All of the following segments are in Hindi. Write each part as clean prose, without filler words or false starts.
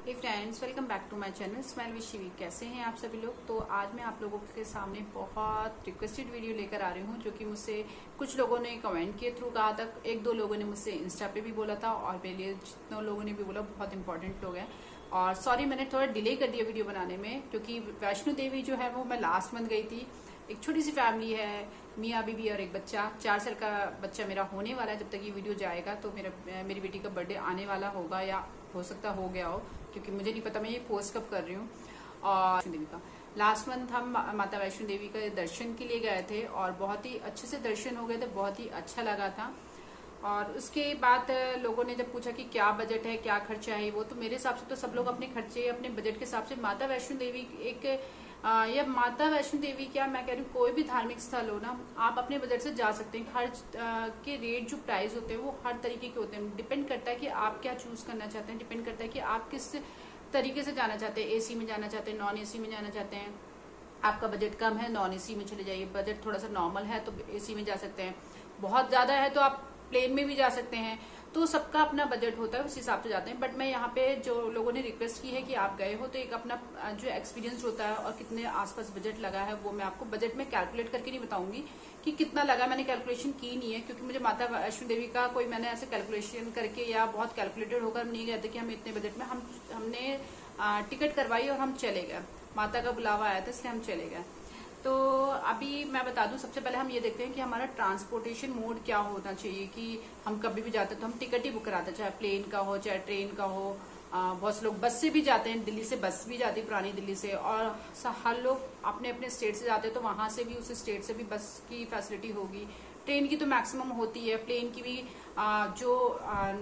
Hey friends, welcome back to my channel smile with Shivi. कैसे हैं आप सभी लोग। तो आज मैं आप लोगों के सामने बहुत रिक्वेस्टेड वीडियो लेकर आ रही हूं, जो कि मुझसे कुछ लोगों ने कमेंट के थ्रू कहा था, एक दो लोगों ने मुझसे इंस्टा पे भी बोला था और मेरे लिए जितने लोगों ने भी बोला बहुत इंपॉर्टेंट लोग हैं। और सॉरी, मैंने थोड़ा डिले कर दिया वीडियो बनाने में, क्योंकि वैष्णो देवी जो है वो मैं लास्ट मंथ गई थी। एक छोटी सी फैमिली है, मियाँ बीबी और एक बच्चा, 4 साल का बच्चा मेरा होने वाला है। जब तक ये वीडियो जाएगा तो मेरी बेटी का बर्थडे आने वाला होगा, या हो सकता हो गया हो, क्योंकि मुझे नहीं पता मैं ये पोस्ट कब कर रही हूँ। और वैष्णो देवी का लास्ट मंथ हम माता वैष्णो देवी का दर्शन के लिए गए थे और बहुत ही अच्छे से दर्शन हो गए थे, बहुत ही अच्छा लगा था। और उसके बाद लोगों ने जब पूछा कि क्या बजट है, क्या खर्चा है, वो तो मेरे हिसाब से तो सब लोग अपने खर्चे अपने बजट के हिसाब से माता वैष्णो देवी या माता वैष्णो देवी क्या मैं कह रही हूँ, कोई भी धार्मिक स्थल हो ना, आप अपने बजट से जा सकते हैं। हर के रेट जो प्राइस होते हैं वो हर तरीके के होते हैं। डिपेंड करता है कि आप क्या चूज करना चाहते हैं, डिपेंड करता है कि आप किस तरीके से जाना चाहते हैं। एसी में जाना चाहते हैं, नॉन एसी में जाना चाहते हैं। आपका बजट कम है, नॉन एसी में चले जाइए। बजट थोड़ा सा नॉर्मल है तो एसी में जा सकते हैं। बहुत ज्यादा है तो आप प्लेन में भी जा सकते हैं। तो सबका अपना बजट होता है, उस हिसाब से जाते हैं। बट मैं यहाँ पे जो लोगों ने रिक्वेस्ट की है कि आप गए हो तो एक अपना जो एक्सपीरियंस होता है और कितने आसपास बजट लगा है, वो मैं आपको बजट में कैलकुलेट करके नहीं बताऊंगी कि कितना लगा। मैंने कैलकुलेशन की नहीं है, क्योंकि मुझे माता वैष्णो देवी का कोई मैंने ऐसे कैलकुलेशन करके या बहुत कैलकुलेटेड होकर नहीं गए थे कि हम इतने बजट में हमने टिकट करवाई और हम चले गए। माता का बुलावा आया था इसलिए हम चले गए। तो अभी मैं बता दूं, सबसे पहले हम ये देखते हैं कि हमारा ट्रांसपोर्टेशन मोड क्या होना चाहिए। कि हम कभी भी जाते हैं तो हम टिकट ही बुक कराते हैं, चाहे प्लेन का हो चाहे ट्रेन का हो। बहुत से लोग बस से भी जाते हैं, दिल्ली से बस भी जाती है, पुरानी दिल्ली से। और हर लोग अपने अपने स्टेट से जाते हैं तो वहां से भी, उस स्टेट से भी बस की फैसिलिटी होगी। ट्रेन की तो मैक्सिमम होती है, प्लेन की भी। जो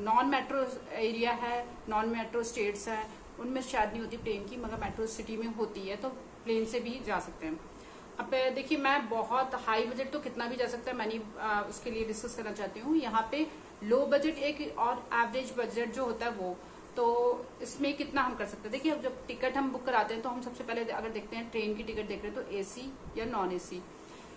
नॉन मेट्रो एरिया है, नॉन मेट्रो स्टेट्स हैं, उनमें शायद नहीं होती प्लेन की, मगर मेट्रो सिटी में होती है, तो प्लेन से भी जा सकते हैं। अब देखिए, मैं बहुत हाई बजट तो कितना भी जा सकता है, मैं नहीं उसके लिए डिस्कस करना चाहती हूँ। यहाँ पे लो बजट एक और एवरेज बजट जो होता है वो, तो इसमें कितना हम कर सकते हैं। देखिए, अब जब टिकट हम बुक कराते हैं तो हम सबसे पहले अगर देखते हैं ट्रेन की टिकट देख रहे हैं तो एसी या नॉन एसी।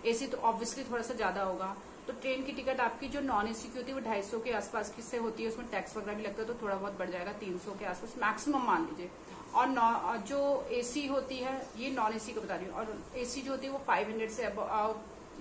एसी तो ऑब्वियसली थोड़ा सा ज्यादा होगा। तो ट्रेन की टिकट आपकी जो नॉन एसी की होती है वो 250 के आसपास किससे होती है, उसमें टैक्स वगैरह भी लगता है तो थोड़ा बहुत बढ़ जाएगा, 300 के आसपास मैक्सिमम मान लीजिए। और जो एसी होती है, ये नॉन एसी को बता रही हूँ, और एसी जो होती है वो 500 से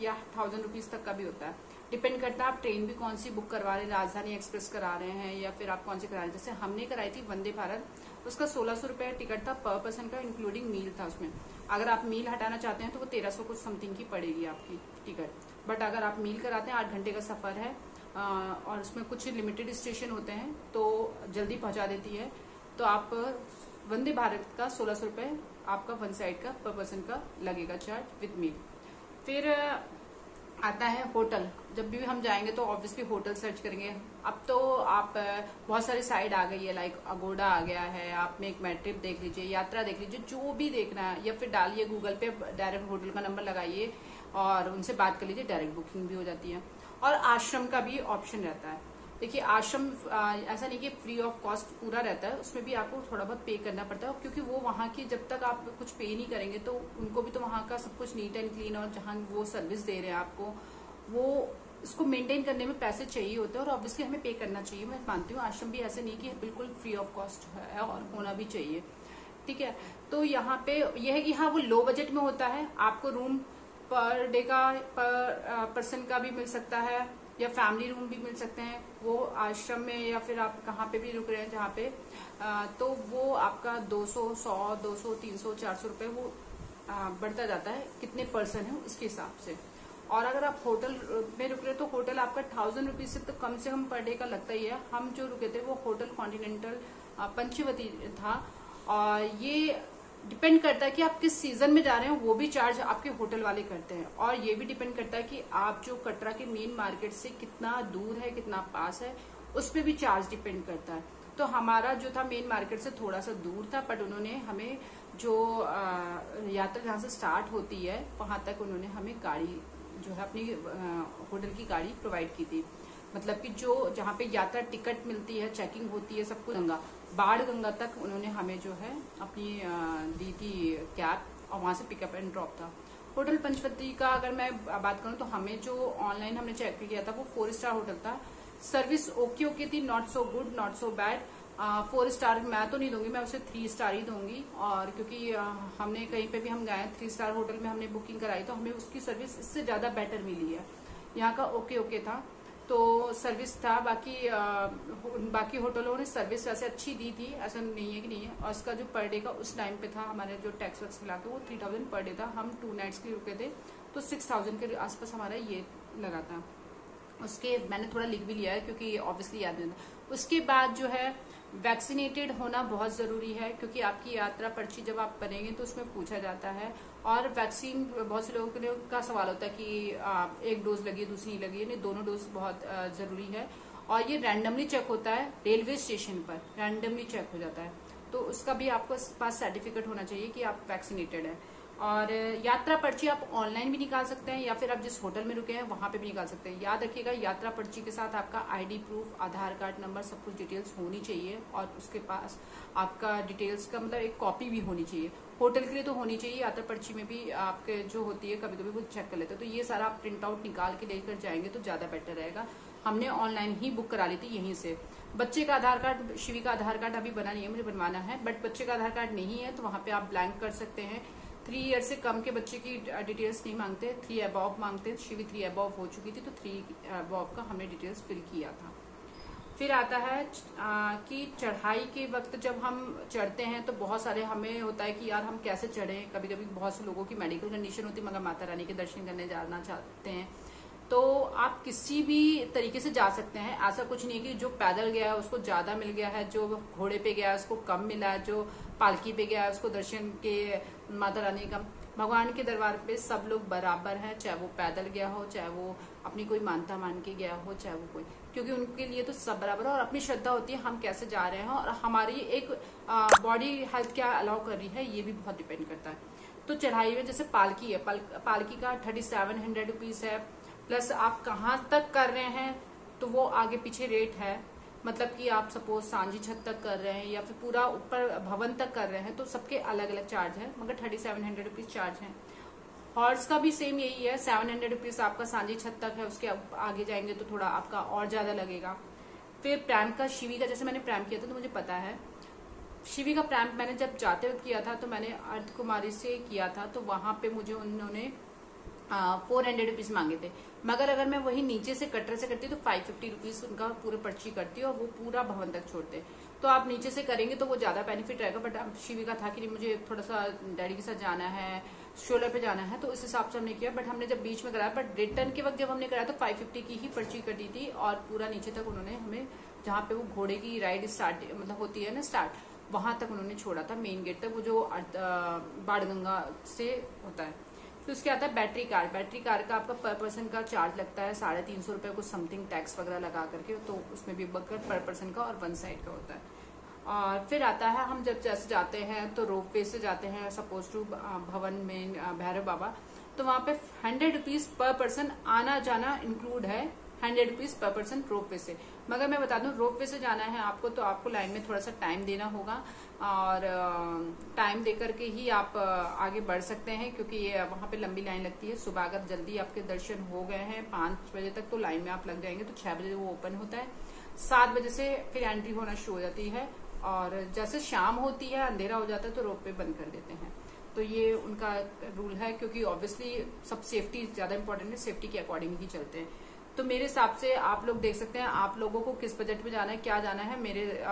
या 1000 रुपीज तक का भी होता है। डिपेंड करता है आप ट्रेन भी कौन सी बुक करवा रहे हैं, राजधानी एक्सप्रेस करा रहे हैं या फिर आप कौन सी करा रहे हैं। जैसे हमने कराई थी वंदे भारत, उसका 1600 रुपए टिकट था पर पर्सन का, इंक्लूडिंग मील था उसमें। अगर आप मील हटाना चाहते हैं तो वो 1300 कुछ समथिंग की पड़ेगी आपकी टिकट। बट अगर आप मील कराते हैं, 8 घंटे का सफर है और उसमें कुछ लिमिटेड स्टेशन होते हैं तो जल्दी पहुंचा देती है, तो आप वंदे भारत का 1600 रुपए आपका वन साइड का पर पर्सन का लगेगा चार्ज विद मील। फिर आता है होटल। जब भी हम जाएंगे तो ऑब्वियसली होटल सर्च करेंगे। अब तो आप बहुत सारी साइट आ गई है, लाइक अगोडा आ गया है, आप में एक मैट्रिप देख लीजिए, यात्रा देख लीजिए, जो भी देखना है, या फिर डालिए गूगल पे, डायरेक्ट होटल का नंबर लगाइए और उनसे बात कर लीजिए, डायरेक्ट बुकिंग भी हो जाती है। और आश्रम का भी ऑप्शन रहता है। देखिए, आश्रम ऐसा नहीं कि फ्री ऑफ कॉस्ट पूरा रहता है, उसमें भी आपको थोड़ा बहुत पे करना पड़ता है, क्योंकि वो वहाँ की, जब तक आप कुछ पे नहीं करेंगे तो उनको भी तो वहाँ का सब कुछ नीट एंड क्लीन, और जहाँ वो सर्विस दे रहे हैं आपको, वो इसको मेंटेन करने में पैसे चाहिए होते हैं और ऑब्वियसली हमें पे करना चाहिए। मैं मानती हूँ आश्रम भी ऐसे नहीं कि बिल्कुल फ्री ऑफ कॉस्ट है, और होना भी चाहिए, ठीक है। तो यहाँ पे यह है कि हाँ, वो लो बजट में होता है। आपको रूम पर डे का, पर पर्सन का भी मिल सकता है, या फैमिली रूम भी मिल सकते हैं वो आश्रम में, या फिर आप कहाँ पे भी रुक रहे हैं जहाँ पे, तो वो आपका 200, 100, 200, 300, 400 रुपए वो बढ़ता जाता है, कितने पर्सन है उसके हिसाब से। और अगर आप होटल में रुक रहे तो होटल आपका 1000 रुपीज से तो कम से कम पर डे का लगता ही है। हम जो रुके थे वो होटल कॉन्टिनेंटल पंचवती था, और ये डिपेंड करता है कि आप किस सीजन में जा रहे हैं, वो भी चार्ज आपके होटल वाले करते हैं। और ये भी डिपेंड करता है कि आप जो कटरा के मेन मार्केट से कितना दूर है, कितना पास है, उस पर भी चार्ज डिपेंड करता है। तो हमारा जो था मेन मार्केट से थोड़ा सा दूर था, बट उन्होंने हमें जो यात्रा जहाँ से स्टार्ट होती है वहां तक उन्होंने हमें गाड़ी जो है अपनी होटल की गाड़ी प्रोवाइड की थी। मतलब कि जो जहाँ पे यात्रा टिकट मिलती है, चेकिंग होती है, सब कुछ बाढ़ गंगा तक उन्होंने हमें जो है अपनी दी थी कैब, और वहां से पिकअप एंड ड्रॉप था। होटल पंचवती का अगर मैं बात करूं तो हमें जो ऑनलाइन हमने चेक किया था वो 4 स्टार होटल था। सर्विस ओके थी, not so good, not so bad, 4 star मैं तो नहीं दूंगी, मैं उसे 3 स्टार ही दूंगी। और क्योंकि हमने कहीं पे भी हम गए 3 स्टार होटल में हमने बुकिंग कराई तो हमें उसकी सर्विस इससे ज्यादा बेटर मिली है। यहाँ का ओके था, तो सर्विस था। बाकी होटलों ने सर्विस वैसे अच्छी दी थी, ऐसा नहीं है कि नहीं है। और इसका जो पर डे का उस टाइम पे था, हमारे जो टैक्स वैक्स मिला के वो 3000 पर डे था। हम 2 नाइट्स के लिए रुके थे तो 6000 के आसपास हमारा ये लगा था। उसके मैंने थोड़ा लिख भी लिया है क्योंकि ऑब्वियसली याद नहीं था। उसके बाद जो है वैक्सीनेटेड होना बहुत जरूरी है, क्योंकि आपकी यात्रा पर्ची जब आप बनेंगे तो उसमें पूछा जाता है। और वैक्सीन बहुत से लोगों का सवाल होता है कि एक डोज लगी दूसरी नहीं लगी, नहीं दोनों डोज बहुत जरूरी है। और ये रैंडमली चेक होता है, रेलवे स्टेशन पर रैंडमली चेक हो जाता है, तो उसका भी आपको पास सर्टिफिकेट होना चाहिए कि आप वैक्सीनेटेड है। और यात्रा पर्ची आप ऑनलाइन भी निकाल सकते हैं या फिर आप जिस होटल में रुके हैं वहां पे भी निकाल सकते हैं। याद रखिएगा, यात्रा पर्ची के साथ आपका आईडी प्रूफ, आधार कार्ड नंबर, सब कुछ डिटेल्स होनी चाहिए। और उसके पास आपका डिटेल्स का मतलब एक कॉपी भी होनी चाहिए। होटल के लिए तो होनी चाहिए, यात्रा पर्ची में भी आपके जो होती है कभी कभी वो चेक कर लेते हैं, तो ये सारा आप प्रिंट आउट निकाल के लेकर जाएंगे तो ज्यादा बेटर रहेगा। हमने ऑनलाइन ही बुक करा ली थी यहीं से। बच्चे का आधार कार्ड, शिवी का आधार कार्ड अभी बना नहीं है, मुझे बनवाना है, बट बच्चे का आधार कार्ड नहीं है तो वहां पे आप ब्लैंक कर सकते हैं। 3 ईयर से कम के बच्चे की डिटेल्स नहीं मांगते, 3 अबव मांगते। शिवी 3 अबव हो चुकी थी तो 3 अबव का हमने डिटेल्स फिल किया था। फिर आता है कि चढ़ाई के वक्त जब हम चढ़ते हैं तो बहुत सारे हमें होता है कि यार हम कैसे चढ़ें। कभी कभी बहुत से लोगों की मेडिकल कंडीशन होती है मगर माता रानी के दर्शन करने जाना चाहते हैं, तो आप किसी भी तरीके से जा सकते हैं। ऐसा कुछ नहीं है कि जो पैदल गया है उसको ज्यादा मिल गया है, जो घोड़े पे गया है उसको कम मिला है, जो पालकी पे गया है उसको दर्शन के माता रानी का। भगवान के दरबार पे सब लोग बराबर हैं, चाहे वो पैदल गया हो, चाहे वो अपनी कोई मानता मान के गया हो, चाहे वो कोई, क्योंकि उनके लिए तो सब बराबर है। और अपनी श्रद्धा होती है हम कैसे जा रहे हैं और हमारी एक बॉडी हेल्थ क्या अलाउ कर रही है, ये भी बहुत डिपेंड करता है। तो चढ़ाई में जैसे पालकी है, पालकी का 3700 रुपीज है, प्लस आप कहाँ तक कर रहे हैं तो वो आगे पीछे रेट है। मतलब कि आप सपोज सांझी छत तक कर रहे हैं या फिर पूरा ऊपर भवन तक कर रहे हैं तो सबके अलग अलग चार्ज है, मगर 3700 रुपीज चार्ज है। हॉर्स का भी सेम यही है, 700 रुपीज आपका सांझी छत तक है, उसके आगे जाएंगे तो थोड़ा आपका और ज्यादा लगेगा। फिर प्रैम का, शिवी का जैसे मैंने प्रैम किया था तो मुझे पता है। शिवी का प्रैम मैंने जब जाते हुए किया था तो मैंने अर्ध कुमारी से किया था, तो वहां पे मुझे उन्होंने 400 रुपीज मांगे थे। मगर अगर मैं वही नीचे से कटर से करती तो 550 रुपीज उनका पूरे पर्ची करती और वो पूरा भवन तक छोड़ते। तो आप नीचे से करेंगे तो वो ज्यादा बेनिफिट रहेगा। बट अब शिवी का था कि नहीं मुझे थोड़ा सा डैडी के साथ जाना है, शोलर पे जाना है, तो इस हिसाब से हमने किया। बट हमने जब बीच में कराया, बट रिटर्न के वक्त जब हमने कराया तो 550 की ही पर्ची कटी थी और पूरा नीचे तक उन्होंने हमें, जहाँ पे वो घोड़े की राइड स्टार्ट मतलब होती है ना स्टार्ट, वहां तक उन्होंने छोड़ा था, मेन गेट तक, वो जो बाणगंगा से होता है। तो उसके आता है बैटरी कार। बैटरी कार का आपका पर पर्सन का चार्ज लगता है 350 रुपए कुछ समथिंग, टैक्स वगैरह लगा करके, तो उसमें भी बकर पर पर्सन का और 1 साइड का होता है। और फिर आता है हम जब जैसे जाते हैं तो रोप वे से जाते हैं सपोज टू भवन में भैरव बाबा, तो वहां पे 100 रुपीज पर पर्सन आना जाना इंक्लूड है, 100 रुपीज पर पर्सन रोप वे से। मगर मैं बता दूं रोप वे से जाना है आपको तो आपको लाइन में थोड़ा सा टाइम देना होगा और टाइम देकर के ही आप आगे बढ़ सकते हैं, क्योंकि ये वहां पे लंबी लाइन लगती है। सुबह अगर जल्दी आपके दर्शन हो गए हैं 5 बजे तक तो लाइन में आप लग जाएंगे, तो 6 बजे वो ओपन होता है, 7 बजे से फिर एंट्री होना शुरू हो जाती है। और जैसे शाम होती है अंधेरा हो जाता है तो रोप वे बंद कर देते हैं। तो ये उनका रूल है, क्योंकि ऑब्वियसली सब सेफ्टी ज्यादा इंपॉर्टेंट है, सेफ्टी के अकॉर्डिंग ही चलते हैं। तो मेरे हिसाब से आप लोग देख सकते हैं आप लोगों को किस बजट में जाना है, क्या जाना है।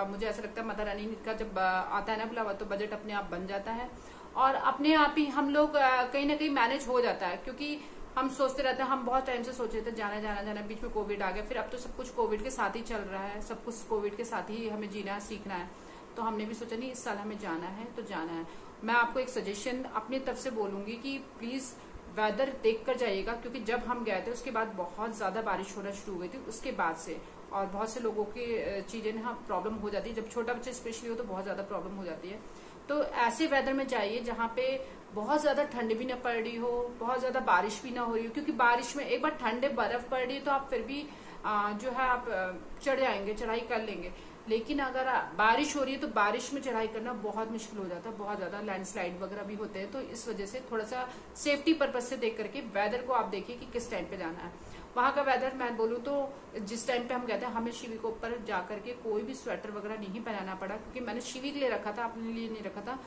मुझे ऐसा लगता है माता रानी का जब आता है ना बुलावा तो बजट अपने आप बन जाता है और अपने आप ही हम लोग कहीं ना कहीं मैनेज हो जाता है। क्योंकि हम सोचते रहते हैं, हम बहुत टाइम से सोच रहे थे जाना जाना जाना, बीच में कोविड आ गया, फिर अब तो सब कुछ कोविड के साथ ही चल रहा है, सब कुछ कोविड के साथ ही हमें जीना है, सीखना है। तो हमने भी सोचा नहीं इस साल हमें जाना है तो जाना है। मैं आपको एक सजेशन अपनी तरफ से बोलूंगी कि प्लीज वेदर देख कर जाइएगा, क्योंकि जब हम गए थे उसके बाद बहुत ज्यादा बारिश होना शुरू हुई थी उसके बाद से, और बहुत से लोगों की चीजें ना प्रॉब्लम हो जाती है, जब छोटा बच्चा स्पेशली हो तो बहुत ज्यादा प्रॉब्लम हो जाती है। तो ऐसे वेदर में जाइए जहाँ पे बहुत ज्यादा ठंड भी ना पड़ रही हो, बहुत ज्यादा बारिश भी ना हो रही हो, क्योंकि बारिश में एक बार ठंडे बर्फ पड़ रही है तो आप फिर भी जो है आप चढ़ जाएंगे, चढ़ाई कर लेंगे। लेकिन अगर बारिश हो रही है तो बारिश में चढ़ाई करना बहुत मुश्किल हो जाता है, बहुत ज्यादा लैंडस्लाइड वगैरह भी होते हैं। तो इस वजह से थोड़ा सा सेफ्टी पर्पज से देख करके वेदर को आप देखिए कि किस टाइम पे जाना है। वहां का वेदर मैं बोलूँ तो जिस टाइम पे हम गए थे हमें शिवी को ऊपर जाकर के कोई भी स्वेटर वगैरह नहीं पहनाना पड़ा, क्योंकि मैंने शिवी के लिए रखा था, अपने लिए नहीं रखा था।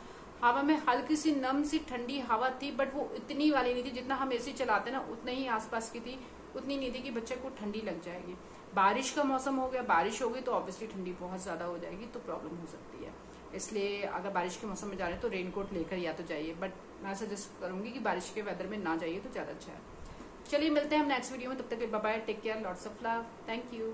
हवा में हल्की सी नम सी ठंडी हवा थी, बट वो इतनी वाली नहीं थी जितना हम एसी चलाते ना, उतना ही आसपास की थी, उतनी नहीं थी कि बच्चे को ठंडी लग जाएगी। बारिश का मौसम हो गया, बारिश होगी तो ऑब्वियसली ठंडी बहुत ज्यादा हो जाएगी, तो प्रॉब्लम हो सकती है। इसलिए अगर बारिश के मौसम में जा रहे हैं तो रेनकोट लेकर या तो जाइए, बट मैं सजेस्ट करूंगी कि बारिश के वेदर में ना जाइए तो ज्यादा अच्छा है। चलिए मिलते हैं हम नेक्स्ट वीडियो में, तब तक bye bye, take care, lots of love, thank you.